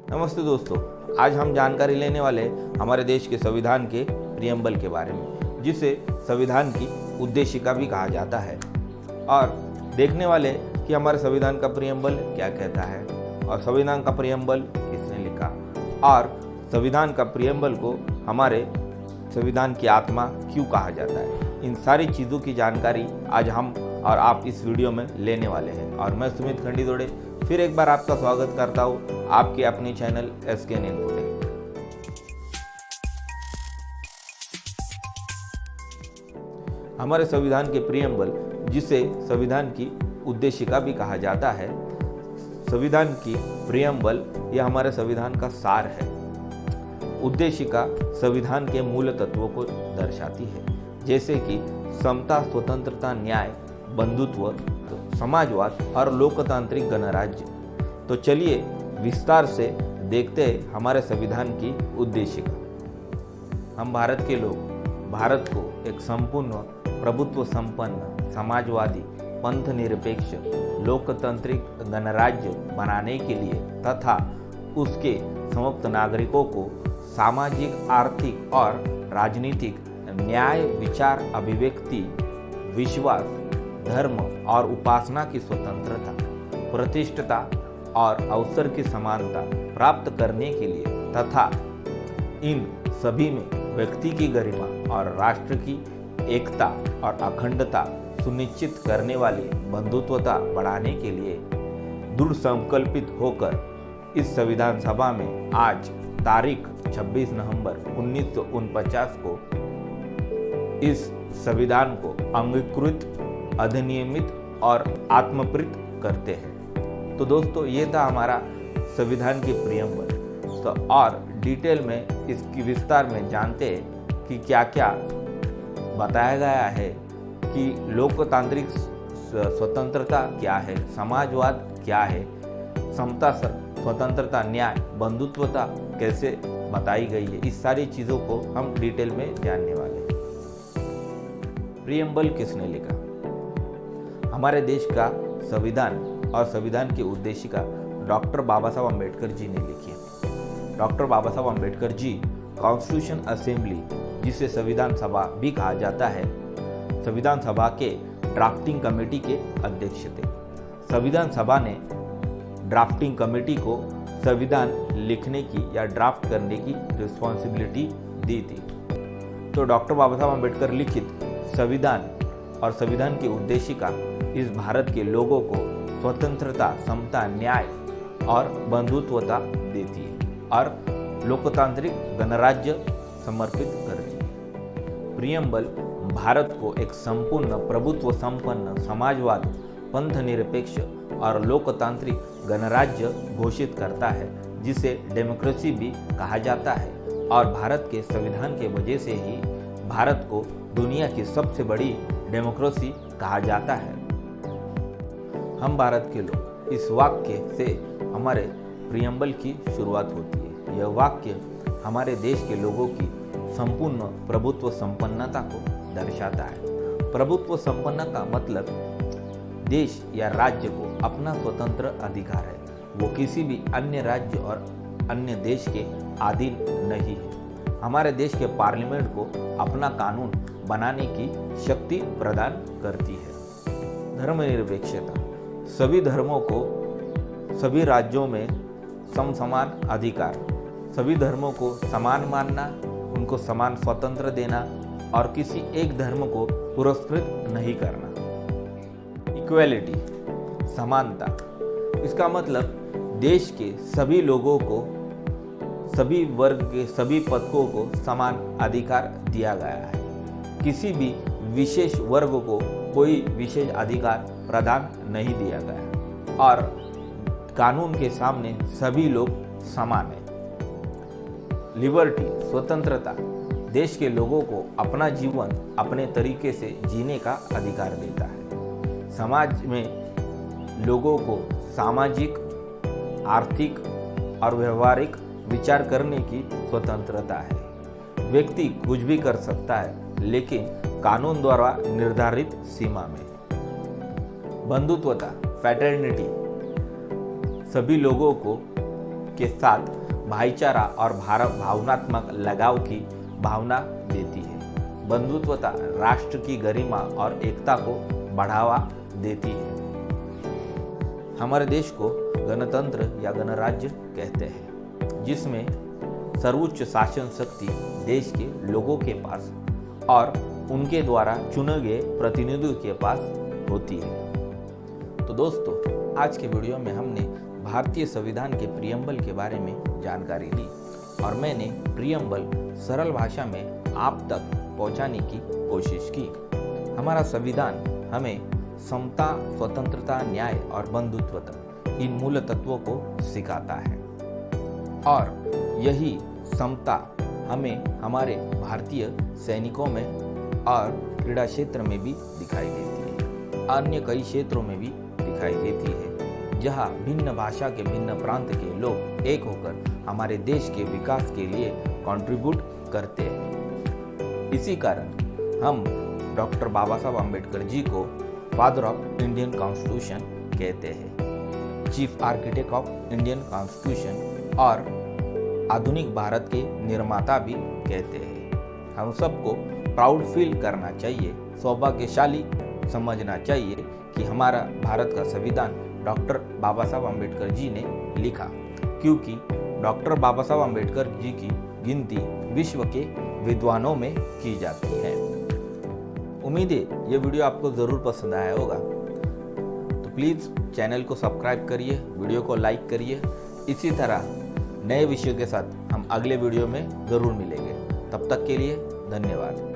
नमस्ते दोस्तों, आज हम जानकारी लेने वाले हमारे देश के संविधान के प्रियम्बल के बारे में, जिसे संविधान की उद्देशिका भी कहा जाता है। और देखने वाले कि हमारे संविधान का प्रियम्बल क्या कहता है और संविधान का प्रियम्बल किसने लिखा और संविधान का प्रियम्बल को हमारे संविधान की आत्मा क्यों कहा जाता है। इन सारी चीज़ों की जानकारी आज हम और आप इस वीडियो में लेने वाले हैं। और मैं सुमित खंडीदोड़े फिर एक बार आपका स्वागत करता हूँ आपके अपने चैनल SKN इन्फोटेक। हमारे संविधान के प्रियम्बल, जिसे संविधान की उद्देशिका भी कहा जाता है, संविधान की प्रियम्बल यह हमारे संविधान का सार है। उद्देशिका संविधान के मूल तत्वों को दर्शाती है, जैसे कि समता, स्वतंत्रता, न्याय, बंधुत्व, समाजवाद और लोकतांत्रिक गणराज्य। तो चलिए विस्तार से देखते हैं हमारे संविधान की उद्देशिका। हम भारत के लोग भारत को एक संपूर्ण प्रभुत्व संपन्न, समाजवादी, पंथ निरपेक्ष, लोकतांत्रिक गणराज्य बनाने के लिए तथा उसके समस्त नागरिकों को सामाजिक, आर्थिक और राजनीतिक न्याय, विचार, अभिव्यक्ति, विश्वास, धर्म और उपासना की स्वतंत्रता, प्रतिष्ठता और अवसर की समानता प्राप्त करने के लिए तथा इन सभी में व्यक्ति की गरिमा और राष्ट्र की एकता और अखंडता सुनिश्चित करने वाली बंधुत्वता बढ़ाने के लिए दृढ़ संकल्पित होकर इस संविधान सभा में आज तारीख 26 नवंबर 1949 को इस संविधान को अंगीकृत, अधिनियमित और आत्मप्रीत करते हैं। तो दोस्तों, ये था हमारा संविधान की प्रियम्बल। तो और डिटेल में इसकी विस्तार में जानते हैं कि क्या क्या बताया गया है कि लोकतांत्रिक स्वतंत्रता क्या है, समाजवाद क्या है, समता, स्वतंत्रता, न्याय, बंधुत्वता कैसे बताई गई है। इस सारी चीज़ों को हम डिटेल में जानने वाले हैं। प्रियम्बल किसने लिखा? हमारे देश का संविधान और संविधान की उद्देशिका डॉक्टर बाबा साहब अम्बेडकर जी ने लिखी है। डॉक्टर बाबा साहब अम्बेडकर जी कॉन्स्टिट्यूशन असेंबली, जिसे संविधान सभा भी कहा जाता है, संविधान सभा के ड्राफ्टिंग कमेटी के अध्यक्ष थे। संविधान सभा ने ड्राफ्टिंग कमेटी को संविधान लिखने की या ड्राफ्ट करने की रिस्पॉन्सिबिलिटी दी थी। तो डॉक्टर बाबा साहब अम्बेडकर लिखित संविधान और संविधान की उद्देशिका इस भारत के लोगों को स्वतंत्रता, समता, न्याय और बंधुत्वता देती है और लोकतांत्रिक गणराज्य समर्पित करती है। प्रियम्बल भारत को एक संपूर्ण प्रभुत्व संपन्न, समाजवाद, पंथ निरपेक्ष और लोकतांत्रिक गणराज्य घोषित करता है, जिसे डेमोक्रेसी भी कहा जाता है। और भारत के संविधान के वजह से ही भारत को दुनिया की सबसे बड़ी डेमोक्रेसी कहा जाता है। हम भारत के लोग, इस वाक्य से हमारे प्रियम्बल की शुरुआत होती है। यह वाक्य हमारे देश के लोगों की संपूर्ण प्रभुत्व संपन्नता को दर्शाता है। प्रभुत्व संपन्नता मतलब देश या राज्य को अपना स्वतंत्र अधिकार है, वो किसी भी अन्य राज्य और अन्य देश के अधीन नहीं है। हमारे देश के पार्लियामेंट को अपना कानून बनाने की शक्ति प्रदान करती है। धर्मनिरपेक्षता, सभी धर्मों को सभी राज्यों में समान अधिकार, सभी धर्मों को समान मानना, उनको समान स्वतंत्र देना और किसी एक धर्म को पुरस्कृत नहीं करना। इक्वालिटी, समानता, इसका मतलब देश के सभी लोगों को, सभी वर्ग के सभी पदकों को समान अधिकार दिया गया है। किसी भी विशेष वर्ग को कोई विशेष अधिकार प्रदान नहीं दिया गया और कानून के सामने सभी लोग समान हैं। लिबर्टी, स्वतंत्रता, देश के लोगों को अपना जीवन अपने तरीके से जीने का अधिकार देता है। समाज में लोगों को सामाजिक, आर्थिक और व्यवहारिक विचार करने की स्वतंत्रता है। व्यक्ति कुछ भी कर सकता है, लेकिन कानून द्वारा निर्धारित सीमा में। बंधुत्वता, फ्रैटर्निटी, सभी लोगों को के साथ भाईचारा और भावनात्मक लगाव की भावना देती है। बंधुत्वता राष्ट्र की गरिमा और एकता को बढ़ावा देती है। हमारे देश को गणतंत्र या गणराज्य कहते हैं, जिसमें सर्वोच्च शासन शक्ति देश के लोगों के पास और उनके द्वारा चुने गए प्रतिनिधियों के पास होती है। तो दोस्तों, आज के वीडियो में हमने भारतीय संविधान के प्रियम्बल के बारे में जानकारी ली और मैंने प्रियम्बल सरल भाषा में आप तक पहुंचाने की कोशिश की। हमारा संविधान हमें समता, स्वतंत्रता, न्याय और बंधुत्वता इन मूल तत्वों को सिखाता है और यही समता हमें हमारे भारतीय सैनिकों में और क्रीड़ा क्षेत्र में भी दिखाई देती है। अन्य कई क्षेत्रों में भी दिखाई देती है, जहां भिन्न भाषा के भिन्न प्रांत के लोग एक होकर हमारे देश के विकास के लिए कंट्रीब्यूट करते हैं। इसी कारण हम डॉक्टर बाबा साहब अम्बेडकर जी को फादर ऑफ इंडियन कॉन्स्टिट्यूशन कहते हैं, chief architect of Indian constitution और आधुनिक भारत के निर्माता भी कहते हैं। हम सबको प्राउड फील करना चाहिए, सौभाग्यशाली समझना चाहिए कि हमारा भारत का संविधान डॉक्टर बाबा साहब अम्बेडकर जी ने लिखा, क्योंकि डॉक्टर बाबा साहब अम्बेडकर जी की गिनती विश्व के विद्वानों में की जाती है। उम्मीद है ये वीडियो आपको ज़रूर पसंद आया होगा, तो प्लीज़ चैनल को सब्सक्राइब करिए, वीडियो को लाइक करिए। इसी तरह नए विषयों के साथ हम अगले वीडियो में ज़रूर मिलेंगे। तब तक के लिए धन्यवाद।